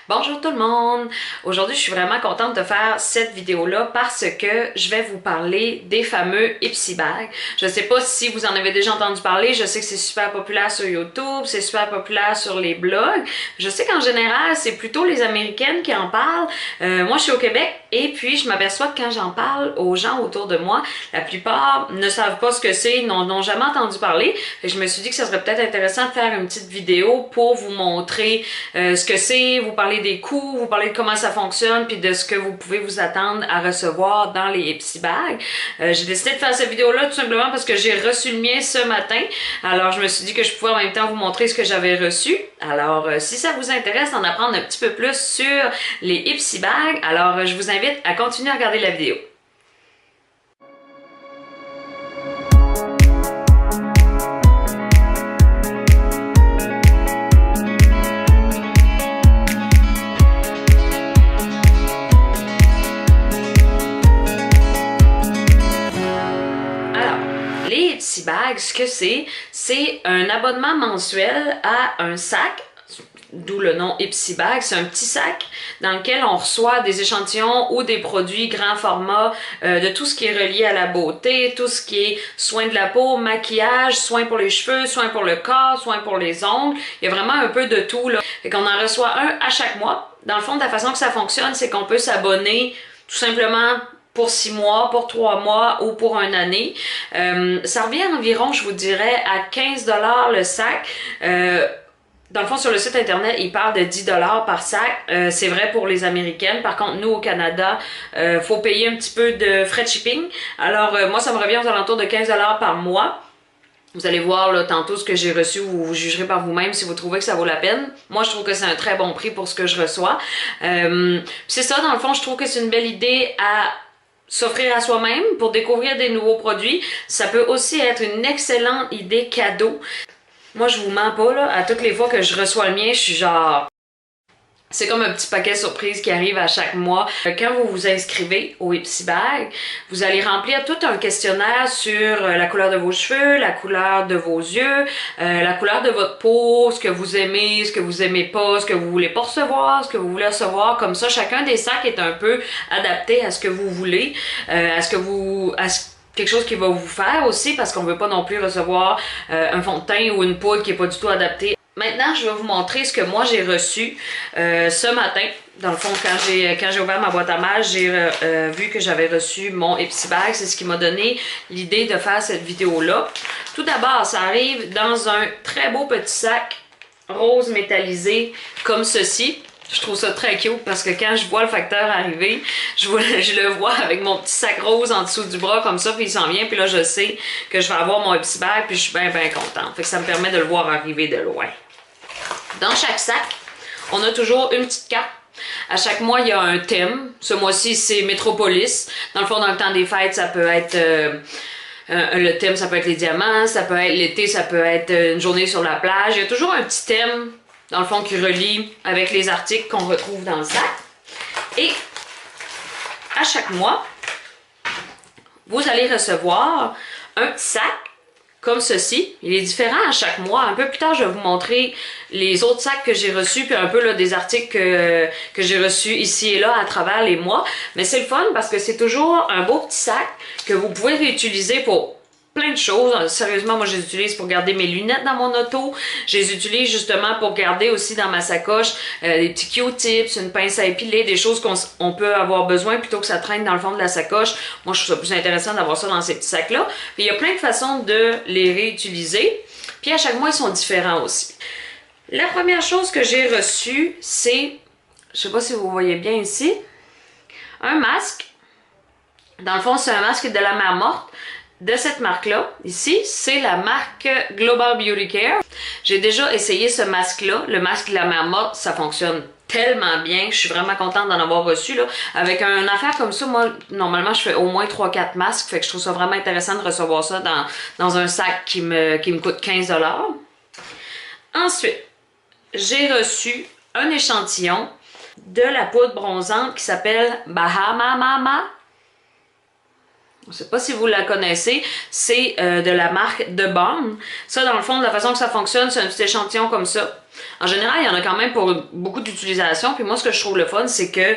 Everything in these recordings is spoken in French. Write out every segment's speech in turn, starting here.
Bonjour tout le monde! Aujourd'hui, je suis vraiment contente de faire cette vidéo-là parce que je vais vous parler des fameux Ipsy Bags. Je sais pas si vous en avez déjà entendu parler, je sais que c'est super populaire sur YouTube, c'est super populaire sur les blogs. Je sais qu'en général, c'est plutôt les Américaines qui en parlent. Moi, je suis au Québec et puis je m'aperçois que quand j'en parle aux gens autour de moi, la plupart ne savent pas ce que c'est, n'ont jamais entendu parler. Et je me suis dit que ça serait peut-être intéressant de faire une petite vidéo pour vous montrer ce que c'est, vous parler des coûts, vous parler de comment ça fonctionne, puis de ce que vous pouvez vous attendre à recevoir dans les Ipsy Bags. J'ai décidé de faire cette vidéo-là tout simplement parce que j'ai reçu le mien ce matin. Alors, je me suis dit que je pouvais en même temps vous montrer ce que j'avais reçu. Alors, si ça vous intéresse d'en apprendre un petit peu plus sur les Ipsy Bags, alors je vous invite à continuer à regarder la vidéo. Ipsy Bag, ce que c'est un abonnement mensuel à un sac, d'où le nom Ipsy Bag. C'est un petit sac dans lequel on reçoit des échantillons ou des produits grand format de tout ce qui est relié à la beauté, tout ce qui est soins de la peau, maquillage, soins pour les cheveux, soins pour le corps, soins pour les ongles. Il y a vraiment un peu de tout là. Fait qu'on en reçoit un à chaque mois. Dans le fond, de la façon que ça fonctionne, c'est qu'on peut s'abonner tout simplement pour 6 mois, pour 3 mois ou pour une année. Ça revient environ, je vous dirais, à 15$ le sac. Dans le fond, sur le site internet, ils parlent de 10$ par sac. C'est vrai pour les Américaines. Par contre, nous, au Canada, faut payer un petit peu de frais de shipping. Alors, moi, ça me revient aux alentours de 15$ par mois. Vous allez voir là, tantôt ce que j'ai reçu, vous jugerez par vous-même si vous trouvez que ça vaut la peine. Moi, je trouve que c'est un très bon prix pour ce que je reçois. C'est ça, dans le fond, je trouve que c'est une belle idée à s'offrir à soi-même pour découvrir des nouveaux produits. Ça peut aussi être une excellente idée cadeau. Moi, je vous mens pas, là, à toutes les fois que je reçois le mien, je suis genre... C'est comme un petit paquet surprise qui arrive à chaque mois. Quand vous vous inscrivez au Ipsy Bag, vous allez remplir tout un questionnaire sur la couleur de vos cheveux, la couleur de vos yeux, la couleur de votre peau, ce que vous aimez, ce que vous aimez pas, ce que vous voulez pas recevoir, ce que vous voulez recevoir. Comme ça, chacun des sacs est un peu adapté à ce que vous voulez, quelque chose qui va vous faire aussi, parce qu'on veut pas non plus recevoir un fond de teint ou une poudre qui est pas du tout adaptée. Maintenant, je vais vous montrer ce que moi j'ai reçu ce matin. Dans le fond, quand j'ai ouvert ma boîte à mal, j'ai vu que j'avais reçu mon Ipsy Bag. C'est ce qui m'a donné l'idée de faire cette vidéo-là. Tout d'abord, ça arrive dans un très beau petit sac rose métallisé comme ceci. Je trouve ça très cute parce que quand je vois le facteur arriver, je le vois avec mon petit sac rose en dessous du bras comme ça, puis il s'en vient, puis là je sais que je vais avoir mon Ipsy Bag, puis je suis bien contente. Fait que ça me permet de le voir arriver de loin. Dans chaque sac, on a toujours une petite carte. À chaque mois, il y a un thème. Ce mois-ci, c'est Métropolis. Dans le fond, dans le temps des fêtes, ça peut être... le thème, ça peut être les diamants, ça peut être l'été, ça peut être une journée sur la plage. Il y a toujours un petit thème, dans le fond, qui relie avec les articles qu'on retrouve dans le sac. Et à chaque mois, vous allez recevoir un petit sac comme ceci. Il est différent à chaque mois. Un peu plus tard, je vais vous montrer les autres sacs que j'ai reçus, puis un peu là, des articles que j'ai reçus ici et là à travers les mois. Mais c'est le fun parce que c'est toujours un beau petit sac que vous pouvez réutiliser pour plein de choses. Sérieusement, moi, je les utilise pour garder mes lunettes dans mon auto. Je les utilise justement pour garder aussi dans ma sacoche des petits Q-tips, une pince à épiler, des choses qu'on peut avoir besoin plutôt que ça traîne dans le fond de la sacoche. Moi, je trouve ça plus intéressant d'avoir ça dans ces petits sacs-là. Puis, il y a plein de façons de les réutiliser. Puis, à chaque mois, ils sont différents aussi. La première chose que j'ai reçue, c'est, je sais pas si vous voyez bien ici, un masque. Dans le fond, c'est un masque de la mer morte. De cette marque-là, ici, c'est la marque Global Beauty Care. J'ai déjà essayé ce masque-là, le masque de la mer morte, ça fonctionne tellement bien, je suis vraiment contente d'en avoir reçu là. Avec une affaire comme ça, moi, normalement, je fais au moins 3-4 masques, fait que je trouve ça vraiment intéressant de recevoir ça dans un sac qui me coûte 15$. Ensuite, j'ai reçu un échantillon de la poudre bronzante qui s'appelle Bahama Mama. Je ne sais pas si vous la connaissez, c'est de la marque The Balm. Ça, dans le fond, de la façon que ça fonctionne, c'est un petit échantillon comme ça. En général, il y en a quand même pour beaucoup d'utilisation. Puis moi, ce que je trouve le fun, c'est que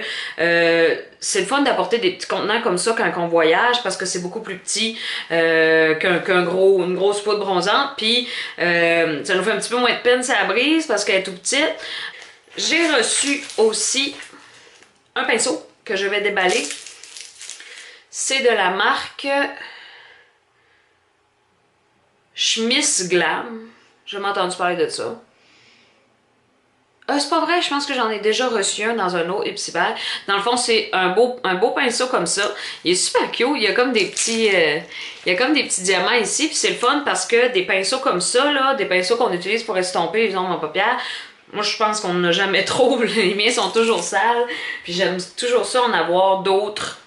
c'est le fun d'apporter des petits contenants comme ça quand on voyage, parce que c'est beaucoup plus petit une grosse poudre bronzante. Puis ça nous fait un petit peu moins de peine ça brise parce qu'elle est tout petite. J'ai reçu aussi un pinceau que je vais déballer. C'est de la marque Schmiss Glam. J'ai jamais entendu parler de ça. C'est pas vrai, je pense que j'en ai déjà reçu un dans un autre Ipsy-Bag. Dans le fond, c'est un beau pinceau comme ça. Il est super cute, il y a comme des petits diamants ici. Puis c'est le fun parce que des pinceaux comme ça, là, des pinceaux qu'on utilise pour estomper les ombres en paupières, moi je pense qu'on n'a jamais trop. Les miens sont toujours sales. Puis j'aime toujours ça en avoir d'autres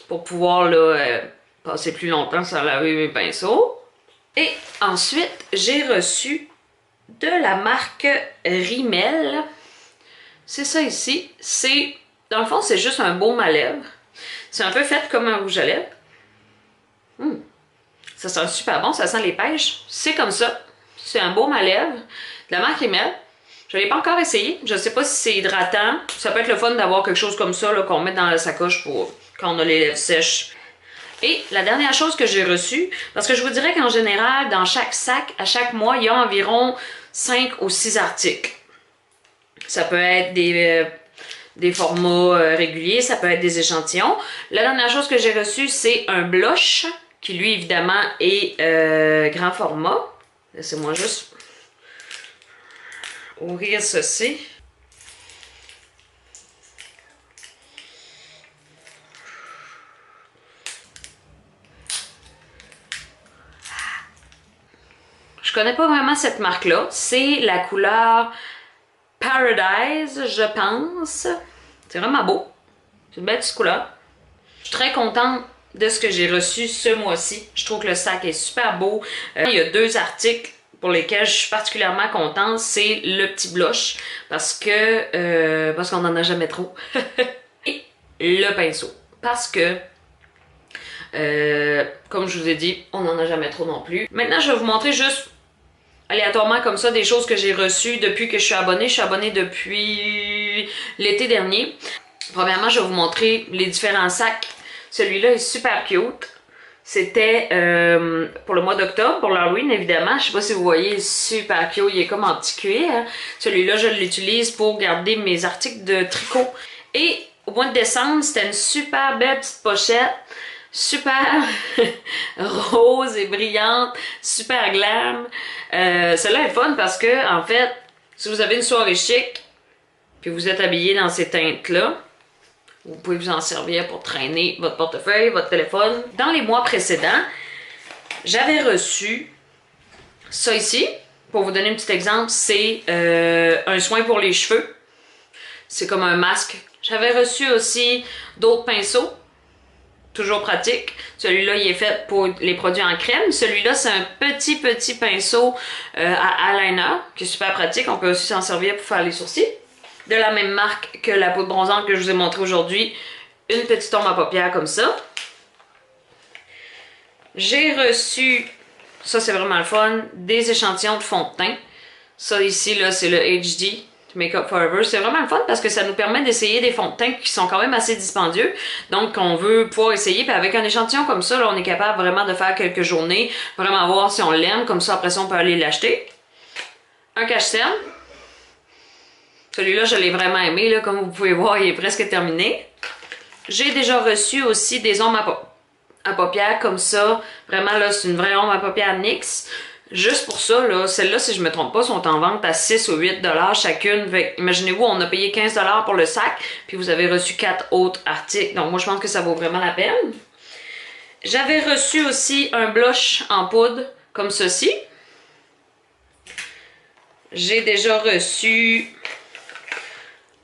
pour pouvoir là, passer plus longtemps sans laver mes pinceaux. Et ensuite, j'ai reçu de la marque Rimmel. C'est ça ici. C'est, dans le fond, c'est juste un baume à lèvres. C'est un peu fait comme un rouge à lèvres. Ça sent super bon, ça sent les pêches. C'est comme ça. C'est un baume à lèvres de la marque Rimmel. Je ne l'ai pas encore essayé. Je ne sais pas si c'est hydratant. Ça peut être le fun d'avoir quelque chose comme ça qu'on met dans la sacoche pour quand on a les lèvres sèches. Et la dernière chose que j'ai reçue, parce que je vous dirais qu'en général, dans chaque sac, à chaque mois, il y a environ 5 ou 6 articles. Ça peut être des formats réguliers, ça peut être des échantillons. La dernière chose que j'ai reçue, c'est un blush, qui lui, évidemment, est grand format. Laissez-moi juste ouvrir ceci. Je connais pas vraiment cette marque-là. C'est la couleur Paradise, je pense. C'est vraiment beau. C'est une belle petite couleur. Je suis très contente de ce que j'ai reçu ce mois-ci. Je trouve que le sac est super beau. Il y a 2 articles pour lesquels je suis particulièrement contente. C'est le petit blush parce qu'on n'en a jamais trop. Et le pinceau. Parce que comme je vous ai dit, on n'en a jamais trop non plus. Maintenant, je vais vous montrer juste aléatoirement comme ça des choses que j'ai reçues depuis que je suis abonnée. Je suis abonnée depuis l'été dernier. Premièrement, je vais vous montrer les différents sacs. Celui-là est super cute. C'était pour le mois d'octobre, pour l'Halloween évidemment. Je sais pas si vous voyez, il est super cute. Il est comme en petit cuir. Celui-là, je l'utilise pour garder mes articles de tricot. Et au mois de décembre, c'était une super belle petite pochette. Super rose et brillante, super glam. Celle-là est fun parce que, en fait, si vous avez une soirée chic, puis vous êtes habillé dans ces teintes-là, vous pouvez vous en servir pour traîner votre portefeuille, votre téléphone. Dans les mois précédents, j'avais reçu ça ici. Pour vous donner un petit exemple, c'est un soin pour les cheveux. C'est comme un masque. J'avais reçu aussi d'autres pinceaux. Toujours pratique. Celui-là, il est fait pour les produits en crème. Celui-là, c'est un petit pinceau à eyeliner, qui est super pratique. On peut aussi s'en servir pour faire les sourcils. De la même marque que la poudre bronzante que je vous ai montré aujourd'hui. Une petite ombre à paupières comme ça. J'ai reçu, ça c'est vraiment le fun, des échantillons de fond de teint. Ça ici, là, c'est le HD. Make-up Forever. C'est vraiment le fun parce que ça nous permet d'essayer des fonds de teint qui sont quand même assez dispendieux. Donc, on veut pouvoir essayer. Puis avec un échantillon comme ça, là, on est capable vraiment de faire quelques journées. Vraiment voir si on l'aime. Comme ça, après ça, on peut aller l'acheter. Un cache-cerne. Celui-là, je l'ai vraiment aimé. Là, comme vous pouvez voir, il est presque terminé. J'ai déjà reçu aussi des ombres à paupières comme ça. Vraiment, là, c'est une vraie ombre à paupières NYX. Juste pour ça, là, celles-là, si je me trompe pas, sont en vente à 6 ou 8 $ chacune. Imaginez-vous, on a payé 15 $ pour le sac, puis vous avez reçu 4 autres articles. Donc moi, je pense que ça vaut vraiment la peine. J'avais reçu aussi un blush en poudre, comme ceci. J'ai déjà reçu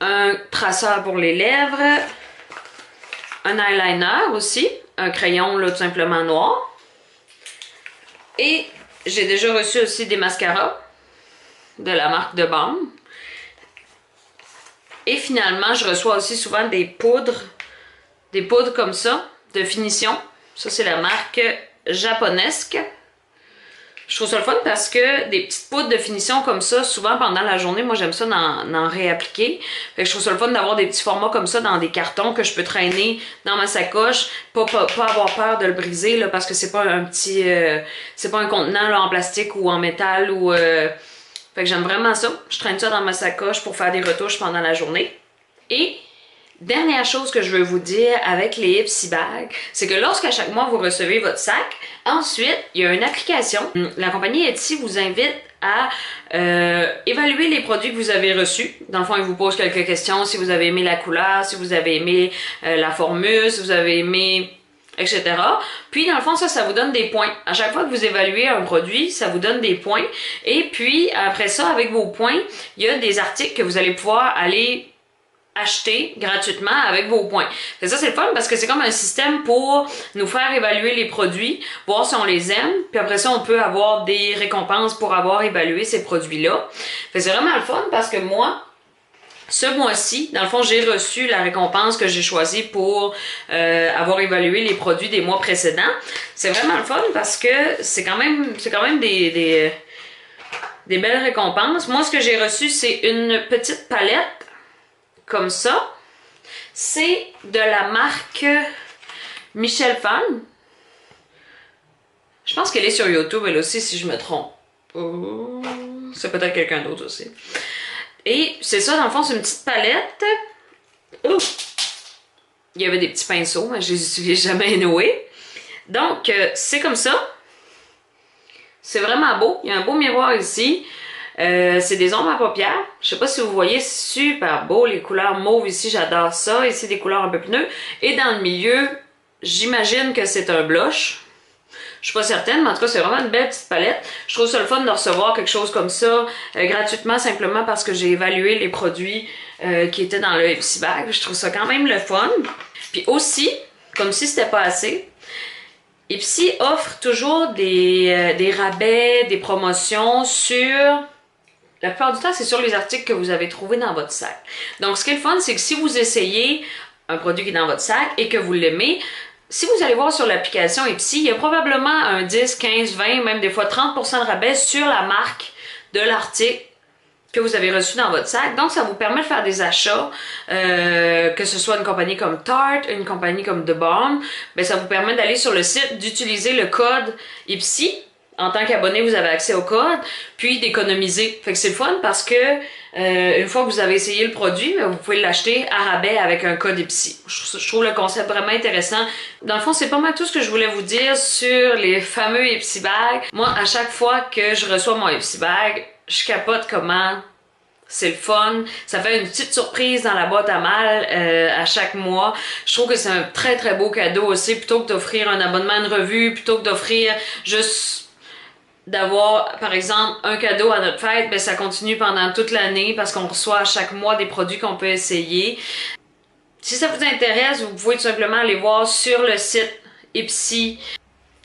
un traceur pour les lèvres, un eyeliner aussi, un crayon, là, tout simplement noir. Et j'ai déjà reçu aussi des mascaras de la marque The Balm. Et finalement, je reçois aussi souvent des poudres comme ça, de finition. Ça, c'est la marque Japonesque. Je trouve ça le fun parce que des petites poudres de finition comme ça, souvent pendant la journée, moi j'aime ça d'en réappliquer. Fait que je trouve ça le fun d'avoir des petits formats comme ça dans des cartons que je peux traîner dans ma sacoche. Pas avoir peur de le briser là, parce que c'est pas un petit... c'est pas un contenant là, en plastique ou en métal ou... Fait que j'aime vraiment ça. Je traîne ça dans ma sacoche pour faire des retouches pendant la journée. Et... dernière chose que je veux vous dire avec les Ipsy Bags, c'est que lorsqu'à chaque mois vous recevez votre sac, ensuite il y a une application. La compagnie Etsy vous invite à évaluer les produits que vous avez reçus. Dans le fond, ils vous posent quelques questions, si vous avez aimé la couleur, si vous avez aimé la formule, si vous avez aimé... etc. Puis dans le fond, ça vous donne des points. À chaque fois que vous évaluez un produit, ça vous donne des points. Et puis après ça, avec vos points, il y a des articles que vous allez pouvoir aller acheter gratuitement avec vos points. Et ça, c'est le fun parce que c'est comme un système pour nous faire évaluer les produits, voir si on les aime, puis après ça, on peut avoir des récompenses pour avoir évalué ces produits-là. C'est vraiment le fun parce que moi, ce mois-ci, dans le fond, j'ai reçu la récompense que j'ai choisie pour avoir évalué les produits des mois précédents. C'est vraiment le fun parce que c'est quand même des belles récompenses. Moi, ce que j'ai reçu, c'est une petite palette comme ça. C'est de la marque Michel Fan. Je pense qu'elle est sur YouTube, elle aussi, si je me trompe. Oh, c'est peut-être quelqu'un d'autre aussi. Et c'est ça, dans le fond, c'est une petite palette. Ouf! Il y avait des petits pinceaux, mais je les utilisais jamais anyway. Donc, c'est comme ça. C'est vraiment beau. Il y a un beau miroir ici. C'est des ombres à paupières. Je sais pas si vous voyez, c'est super beau. Les couleurs mauve ici, j'adore ça. Ici, des couleurs un peu plus neutres. Et dans le milieu, j'imagine que c'est un blush. Je suis pas certaine, mais en tout cas, c'est vraiment une belle petite palette. Je trouve ça le fun de recevoir quelque chose comme ça gratuitement, simplement parce que j'ai évalué les produits qui étaient dans le Ipsy Bag. Je trouve ça quand même le fun. Puis aussi, comme si c'était pas assez, Ipsy offre toujours des rabais, des promotions sur... La plupart du temps, c'est sur les articles que vous avez trouvés dans votre sac. Donc, ce qui est le fun, c'est que si vous essayez un produit qui est dans votre sac et que vous l'aimez, si vous allez voir sur l'application Ipsy, il y a probablement un 10, 15, 20, même des fois 30% de rabais sur la marque de l'article que vous avez reçu dans votre sac. Donc, ça vous permet de faire des achats, que ce soit une compagnie comme Tarte, une compagnie comme The Balm, ben, ça vous permet d'aller sur le site, d'utiliser le code Ipsy. En tant qu'abonné, vous avez accès au code, puis d'économiser. Fait que c'est le fun parce que une fois que vous avez essayé le produit, vous pouvez l'acheter à rabais avec un code Ipsy. Je trouve le concept vraiment intéressant. Dans le fond, c'est pas mal tout ce que je voulais vous dire sur les fameux Ipsy Bags. Moi, à chaque fois que je reçois mon Ipsy Bag, je capote comment c'est le fun. Ça fait une petite surprise dans la boîte à mal à chaque mois. Je trouve que c'est un très très beau cadeau aussi, plutôt que d'offrir un abonnement à une revue, plutôt que d'offrir juste... d'avoir, par exemple, un cadeau à notre fête, ben ça continue pendant toute l'année parce qu'on reçoit à chaque mois des produits qu'on peut essayer. Si ça vous intéresse, vous pouvez tout simplement aller voir sur le site Ipsy.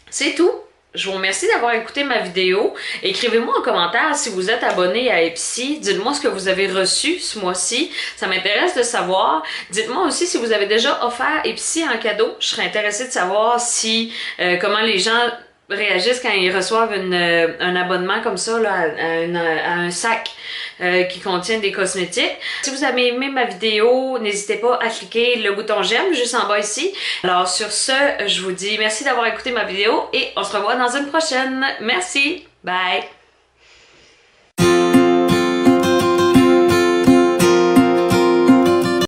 C'est tout. Je vous remercie d'avoir écouté ma vidéo. Écrivez-moi en commentaire si vous êtes abonné à Ipsy. Dites-moi ce que vous avez reçu ce mois-ci. Ça m'intéresse de savoir. Dites-moi aussi si vous avez déjà offert Ipsy en cadeau. Je serais intéressée de savoir si comment les gens réagissent quand ils reçoivent un abonnement comme ça là, à un sac qui contient des cosmétiques. Si vous avez aimé ma vidéo, n'hésitez pas à cliquer le bouton j'aime juste en bas ici. Alors sur ce, je vous dis merci d'avoir écouté ma vidéo et on se revoit dans une prochaine. Merci, bye!